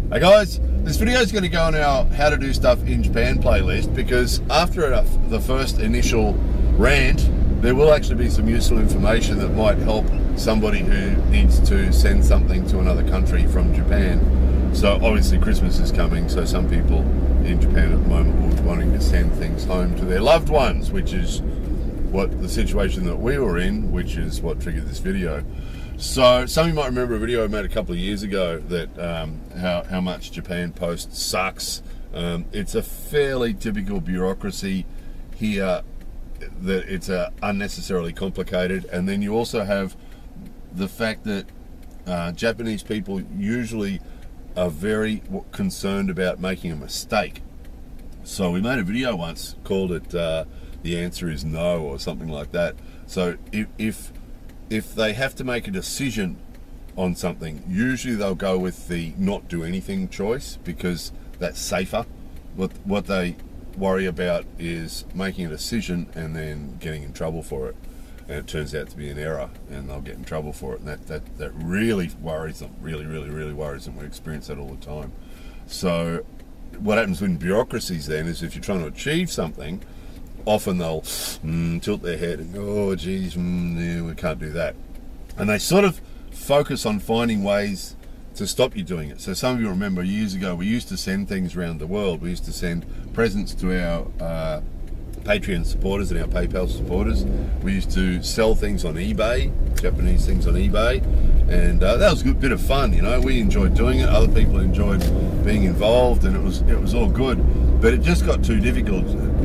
Hey guys, this video is going to go on our How to Do Stuff in Japan playlist because after the first initial rant, there will actually be some useful information that might help somebody who needs to send something to another country from Japan. So obviously Christmas is coming, so some people in Japan at the moment will be wanting to send things home to their loved ones, which is what the situation that we were in, which is what triggered this video. So some of you might remember a video I made a couple of years ago that how much Japan Post sucks. It's a fairly typical bureaucracy here, that it's unnecessarily complicated, and then you also have the fact that Japanese people usually are very concerned about making a mistake. So we made a video once, called it The Answer Is No or something like that. So if they have to make a decision on something, usually they'll go with the not do anything choice because that's safer. What they worry about is making a decision and then getting in trouble for it, and it turns out to be an error and they'll get in trouble for it, and that really worries them, really worries them. We experience that all the time. So what happens in bureaucracies then is if you're trying to achieve something, often they'll tilt their head and go, oh geez, yeah, we can't do that. And they sort of focus on finding ways to stop you doing it. So some of you remember years ago we used to send things around the world. We used to send presents to our Patreon supporters and our PayPal supporters. We used to sell things on eBay, Japanese things on eBay, and that was a good bit of fun. You know, we enjoyed doing it. Other people enjoyed being involved, and it was all good. But it just got too difficult.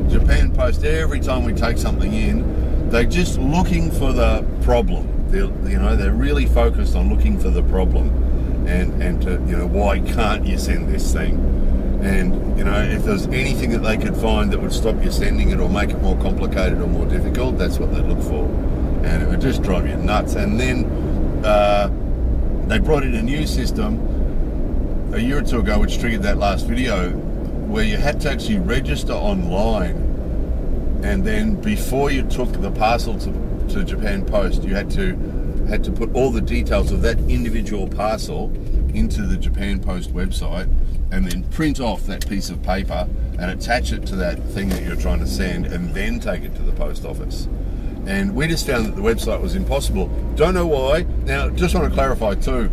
Japan Post, every time we take something in, they're just looking for the problem. They're really focused on looking for the problem, and to, why can't you send this thing? And if there's anything that they could find that would stop you sending it or make it more complicated or more difficult, that's what they'd look for, and it would just drive you nuts. And then they brought in a new system a year or two ago, which triggered that last video, where you had to actually register online, and then before you took the parcel to Japan Post, you had to put all the details of that individual parcel into the Japan Post website, and then print off that piece of paper and attach it to that thing that you're trying to send, and then take it to the post office. And we just found that the website was impossible. Don't know why. Now, just want to clarify too,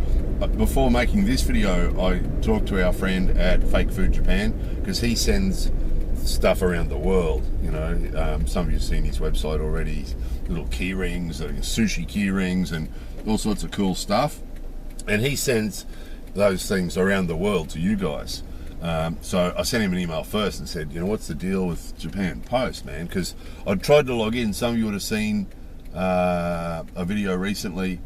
before making this video, I talked to our friend at Fake Food Japan, because he sends stuff around the world. Some of you have seen his website already. Little key rings, sushi key rings, and all sorts of cool stuff. And he sends those things around the world to you guys. So I sent him an email first and said, what's the deal with Japan Post, man? Because I tried to log in. Some of you would have seen a video recently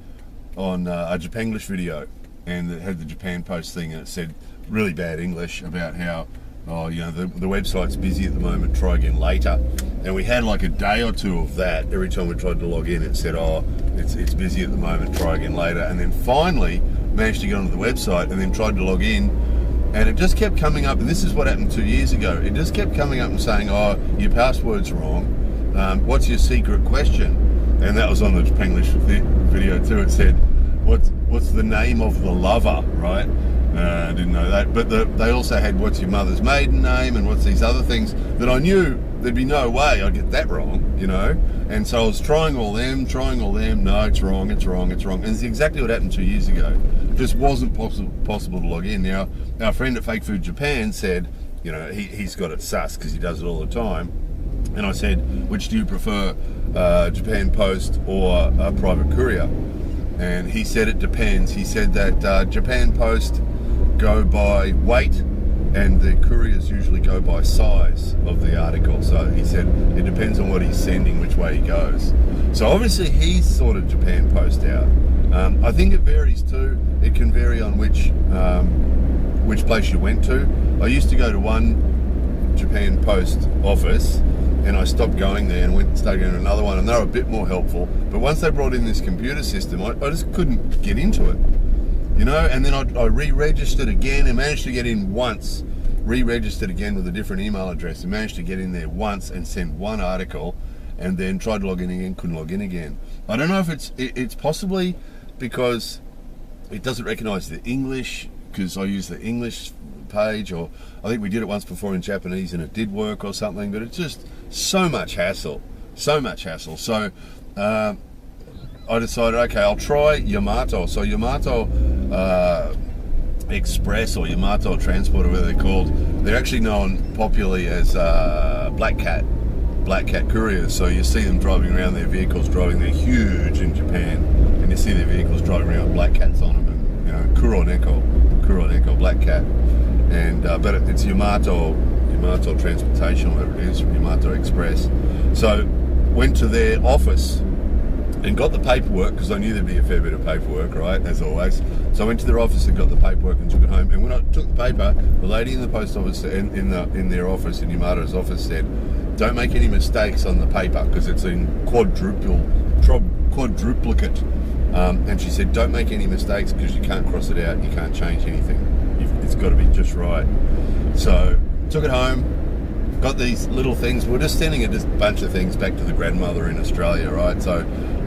on a Japanglish video, and it had the Japan Post thing, and it said really bad English about how, the website's busy at the moment, try again later. And we had like a day or two of that. Every time we tried to log in, it said, it's busy at the moment, try again later. And then finally managed to get onto the website and then tried to log in, and it just kept coming up. And this is what happened 2 years ago. It just kept coming up and saying, your password's wrong. What's your secret question? And that was on the Japanglish video too. It said, what's the name of the lover, right? I didn't know that. But they also had, what's your mother's maiden name, and what's these other things that I knew there'd be no way I'd get that wrong, And so I was trying all them. No, it's wrong. And it's exactly what happened 2 years ago. It just wasn't possible to log in. Now, our friend at Fake Food Japan said, he's got it sus because he does it all the time. And I said, which do you prefer, Japan Post or a private courier? And he said it depends. He said that Japan Post go by weight, and the couriers usually go by size of the article. So he said it depends on what he's sending, which way he goes. So obviously he's sorted Japan Post out. I think it varies too. It can vary on which place you went to. I used to go to one Japan Post office, and I stopped going there and started going to another one, and they were a bit more helpful. But once they brought in this computer system, I just couldn't get into it. And then I re-registered again and managed to get in once, re-registered again with a different email address, and managed to get in there once and send one article, and then tried to log in again, couldn't log in again. I don't know if it's possibly because it doesn't recognize the English because I use the English page, or I think we did it once before in Japanese and it did work or something, but it's just so much hassle. So I decided, okay, I'll try Yamato. So Yamato Express or Yamato Transport, or whatever they're called, they're actually known popularly as Black Cat couriers. So you see them driving around, their vehicles driving, they're huge in Japan, and you see their vehicles driving around with Black Cats on them, and you know, Kuroneko Black Cat, and but it's Yamato Transportation, whatever it is, Yamato Express. So went to their office and got the paperwork, because I knew there'd be a fair bit of paperwork, right, as always. So I went to their office and got the paperwork and took it home. And when I took the paper, the lady in the post office, in their office, in Yamato's office, said, don't make any mistakes on the paper, because it's in quadruplicate. And she said, don't make any mistakes, because you can't cross it out, you can't change anything. It's got to be just right. So took it home, got these little things. We're just sending a bunch of things back to the grandmother in Australia, right? So a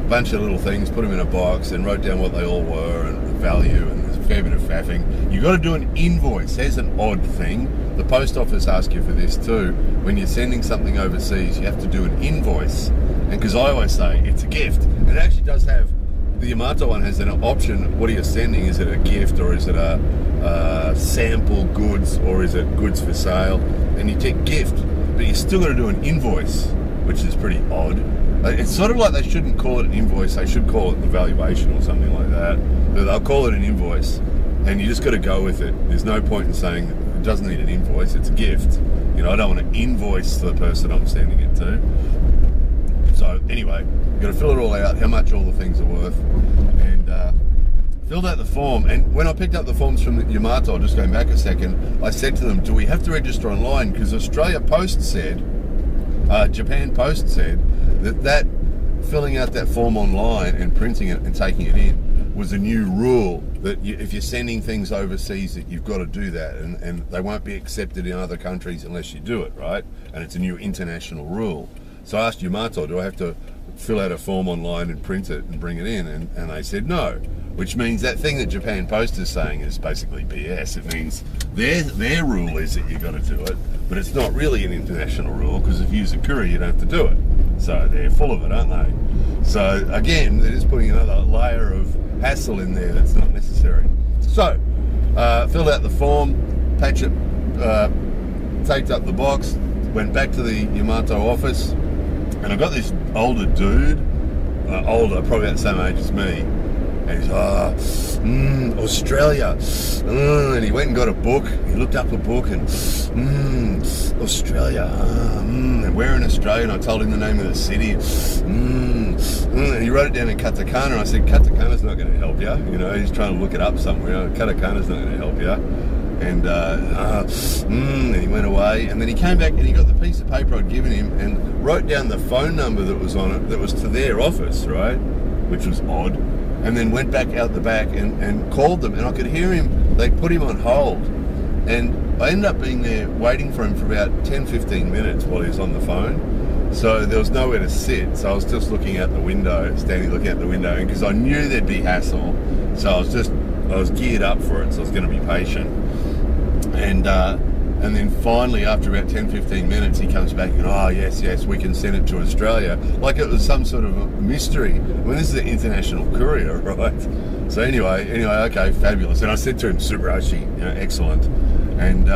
bunch of little things, put them in a box and wrote down what they all were and the value, and there's a fair bit of faffing. You got to do an invoice. There's an odd thing. The post office asks you for this too. When you're sending something overseas, you have to do an invoice. And because I always say it's a gift, and it actually does have, the Yamato one has an option. What are you sending? Is it a gift, or is it a sample goods, or is it goods for sale? And you tick gift, but you still got to do an invoice, which is pretty odd. It's sort of like they shouldn't call it an invoice. They should call it the valuation or something like that. But they'll call it an invoice, and you just got to go with it. There's no point in saying it doesn't need an invoice. It's a gift. You know, I don't want to invoice the person I'm sending it to. So anyway, you've got to fill it all out, how much all the things are worth, and filled out the form. And when I picked up the forms from the Yamato, just going back a second, I said to them, do we have to register online? Because Japan Post said that filling out that form online and printing it and taking it in was a new rule, that if you're sending things overseas, that you've got to do that, and they won't be accepted in other countries unless you do it, right? And it's a new international rule. So I asked Yamato, do I have to fill out a form online and print it and bring it in? And they said no, which means that thing that Japan Post is saying is basically BS. It means their rule is that you've got to do it, but it's not really an international rule, because if you use a courier, you don't have to do it. So they're full of it, aren't they? So again, they're just putting another layer of hassle in there that's not necessary. So filled out the form, taped up the box, went back to the Yamato office, and I got this older dude, probably about the same age as me, and he's Australia, and he went and got a book. He looked up a book and Australia, and where in Australia? And I told him the name of the city, and he wrote it down in katakana. And I said, katakana's not going to help you. You know, he's trying to look it up somewhere. Katakana's not going to help you. And he went away, and then he came back and he got the piece of paper I'd given him and wrote down the phone number that was on it, that was to their office, right? Which was odd. And then went back out the back and called them, and I could hear him, they put him on hold. And I ended up being there waiting for him for about 10-15 minutes while he was on the phone. So there was nowhere to sit, so I was just looking out the window, standing looking out the window, and because I knew there'd be hassle, so I was geared up for it, so I was going to be patient. And then finally, after about 10-15 minutes, he comes back and, oh, yes, we can send it to Australia. Like it was some sort of a mystery. I mean, this is an international courier, right? So anyway, okay, fabulous. And I said to him, Subarashi, excellent. And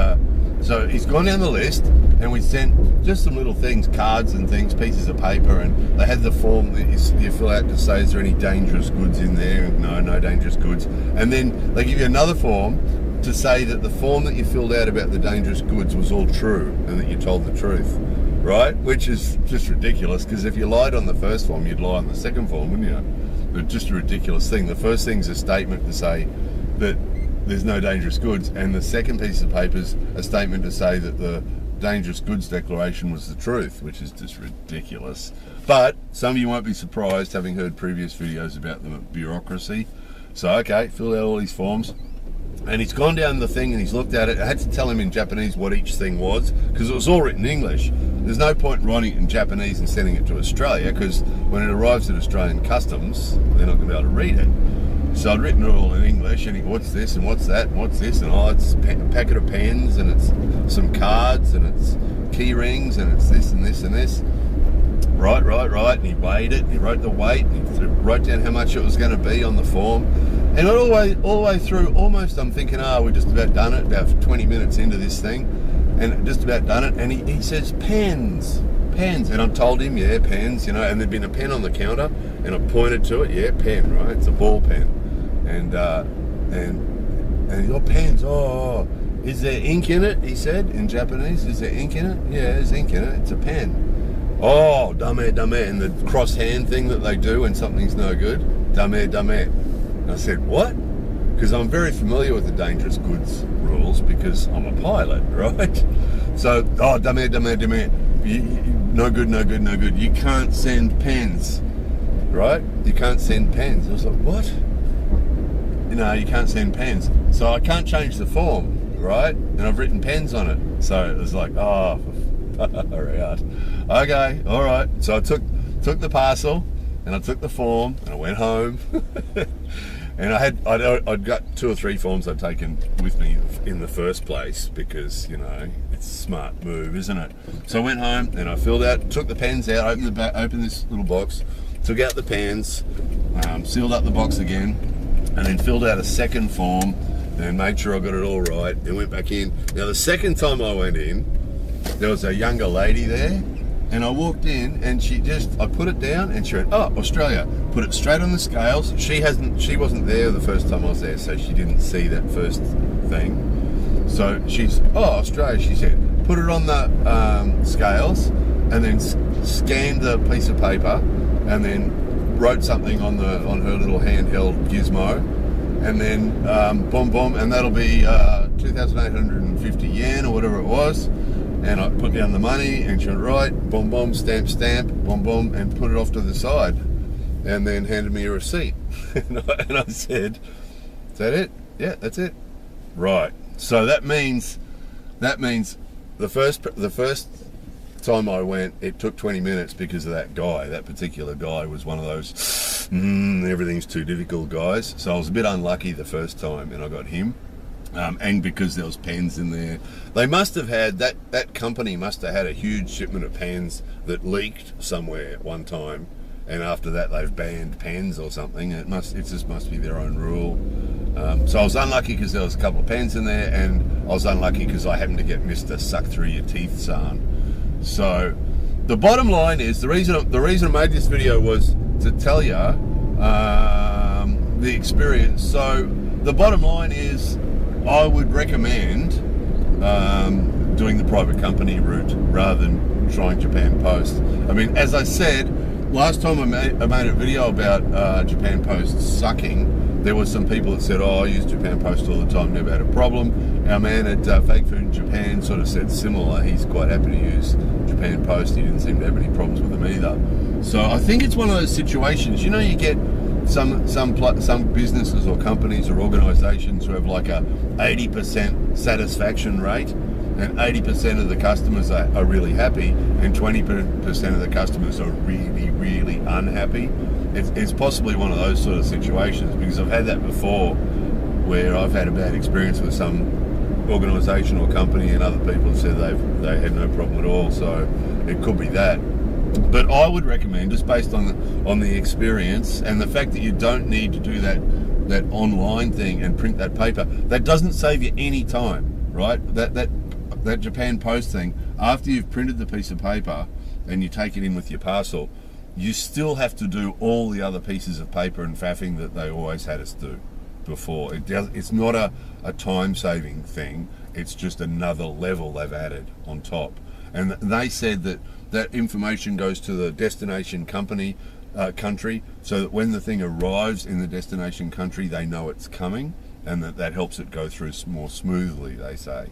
so he's gone down the list, and we sent just some little things, cards and things, pieces of paper, and they had the form that you fill out to say, is there any dangerous goods in there? No dangerous goods. And then they give you another form to say that the form that you filled out about the dangerous goods was all true and that you told the truth, right? Which is just ridiculous, because if you lied on the first form, you'd lie on the second form, wouldn't you? But just a ridiculous thing. The first thing's a statement to say that there's no dangerous goods, and the second piece of paper's a statement to say that the dangerous goods declaration was the truth, which is just ridiculous. But some of you won't be surprised, having heard previous videos about the bureaucracy. So okay, fill out all these forms. And he's gone down the thing and he's looked at it. I had to tell him in Japanese what each thing was, because it was all written in English. There's no point in writing it in Japanese and sending it to Australia, because when it arrives at Australian customs, they're not going to be able to read it. So I'd written it all in English, and he, what's this and what's that and what's this, and it's a packet of pens, and it's some cards, and it's key rings, and it's this and this and this. Right, and he weighed it, and he wrote the weight, and he wrote down how much it was going to be on the form. And all the way through, almost I'm thinking, we're just about done it, about 20 minutes into this thing, and just about done it, and he says, pens, and I told him, yeah, pens, and there'd been a pen on the counter, and I pointed to it, yeah, pen, right, it's a ball pen, and he got pens, is there ink in it, he said, in Japanese, is there ink in it? Yeah, there's ink in it, it's a pen. Oh, dame, and the cross hand thing that they do when something's no good, dame. And I said, what? Because I'm very familiar with the dangerous goods rules because I'm a pilot, right? So, dame. No good. You can't send pens, right? You can't send pens. I was like, what? You can't send pens. So I can't change the form, right? And I've written pens on it. So it was like, okay, all right. So I took the parcel, and I took the form, and I went home. And I'd got 2 or 3 forms I'd taken with me in the first place because it's a smart move, isn't it? So I went home and I took the pens out, opened this little box, took out the pens, sealed up the box again, and then filled out a second form, and made sure I got it all right, and went back in. Now the second time I went in, there was a younger lady there, and I walked in, and I put it down, and she went, Australia. Put it straight on the scales. She wasn't there the first time I was there, so she didn't see that first thing. So she's, Australia, she said. Put it on the scales, and then scanned the piece of paper, and then wrote something on her little handheld gizmo, and then boom, and that'll be 2,850 yen or whatever it was. And I put down the money, and she went, right, boom, stamp, boom, and put it off to the side, and then handed me a receipt. And I said, is that it? Yeah, that's it. Right. So that means the first time I went, it took 20 minutes because of that guy. That particular guy was one of those, everything's too difficult guys. So I was a bit unlucky the first time, and I got him. And because there was pens in there, they must have had that company must have had a huge shipment of pens that leaked somewhere at one time, and after that they've banned pens or something. It just must be their own rule. So I was unlucky because there was a couple of pens in there, and I was unlucky because I happened to get Mr. Suck Through Your Teeth San. So the bottom line is the reason I made this video was to tell you the experience. So the bottom line is, I would recommend doing the private company route rather than trying Japan Post. I mean, as I said, last time I made a video about Japan Post sucking, there were some people that said, I use Japan Post all the time, never had a problem. Our man at Fake Food in Japan sort of said similar. He's quite happy to use Japan Post. He didn't seem to have any problems with them either. So I think it's one of those situations, you get some businesses or companies or organisations who have like a 80% satisfaction rate, and 80% of the customers are really happy, and 20% of the customers are really, really unhappy. It's possibly one of those sort of situations, because I've had that before where I've had a bad experience with some organisation or company, and other people have said they had no problem at all. So it could be that. But I would recommend, just based on the experience and the fact that you don't need to do that online thing and print that paper, that doesn't save you any time, right? That Japan Post thing, after you've printed the piece of paper and you take it in with your parcel, you still have to do all the other pieces of paper and faffing that they always had us do before. It's not a time-saving thing. It's just another level they've added on top. And they said that information goes to the destination country, so that when the thing arrives in the destination country, they know it's coming, and that helps it go through more smoothly, they say.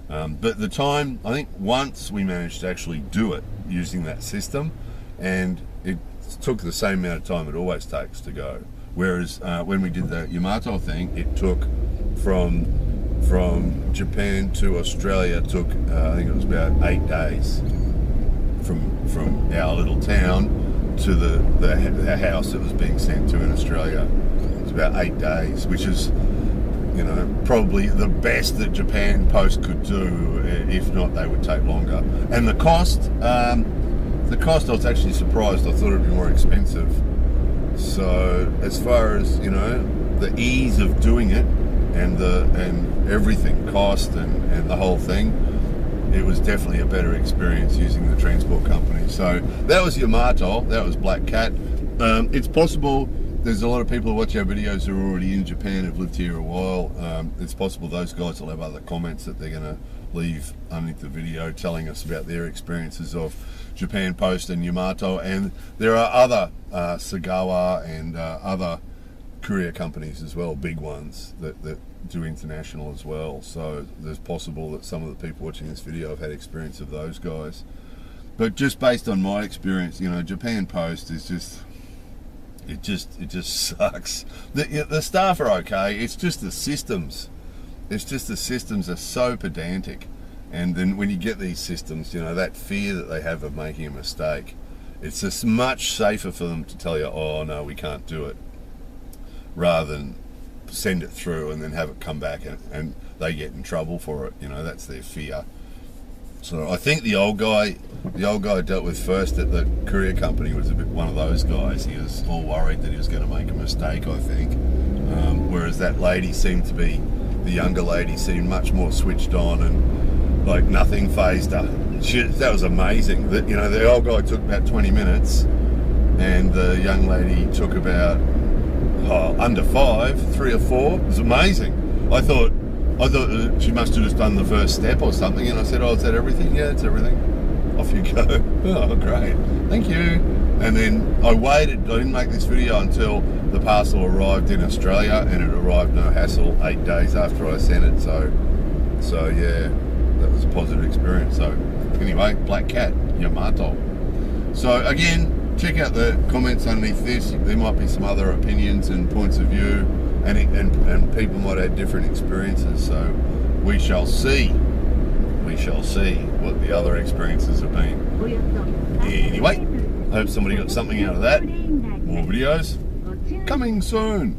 But the time, I think once we managed to actually do it using that system, and it took the same amount of time it always takes to go. Whereas when we did the Yamato thing, it took from Japan to Australia, took I think it was about 8 days from our little town to the house that was being sent to in Australia. about 8 days, which is, you know, probably the best that Japan Post could do. If not, they would take longer. And the cost, I was actually surprised. I thought it'd be more expensive. So as far as, you know, the ease of doing it and everything, cost and the whole thing, it was definitely a better experience using the transport company. So that was Yamato, that was Black Cat. It's possible there's a lot of people who watch our videos who are already in Japan, have lived here a while. It's possible those guys will have other comments that they're going to leave underneath the video telling us about their experiences of Japan Post and Yamato. And there are other Sagawa and other courier companies as well, big ones that do international as well. So there's possible that some of the people watching this video have had experience of those guys. But just based on my experience, you know, Japan Post is just, it just sucks. The staff are okay. It's just the systems. It's just the systems are so pedantic. And then when you get these systems, you know, that fear that they have of making a mistake, it's just much safer for them to tell you, oh no, we can't do it, rather than send it through and then have it come back and they get in trouble for it. You know, that's their fear. So I think the old guy I dealt with first at the courier company was a bit one of those guys. He was all worried that he was going to make a mistake, I think. Whereas that lady seemed to be, the younger lady seemed much more switched on and like nothing fazed her. That was amazing. That, you know, the old guy took about 20 minutes and the young lady took about under 5, 3 or 4. It was amazing. I thought she must have just done the first step or something, and I said, oh, is that everything? Yeah, it's everything. Off you go. Oh, great. Thank you. And then I waited. I didn't make this video until the parcel arrived in Australia, and it arrived no hassle 8 days after I sent it. So yeah, that was a positive experience. So anyway, Black Cat, Yamato. So again, check out the comments underneath this. There might be some other opinions and points of view, and people might have different experiences. So we shall see. We shall see what the other experiences have been. Anyway, I hope somebody got something out of that. More videos coming soon.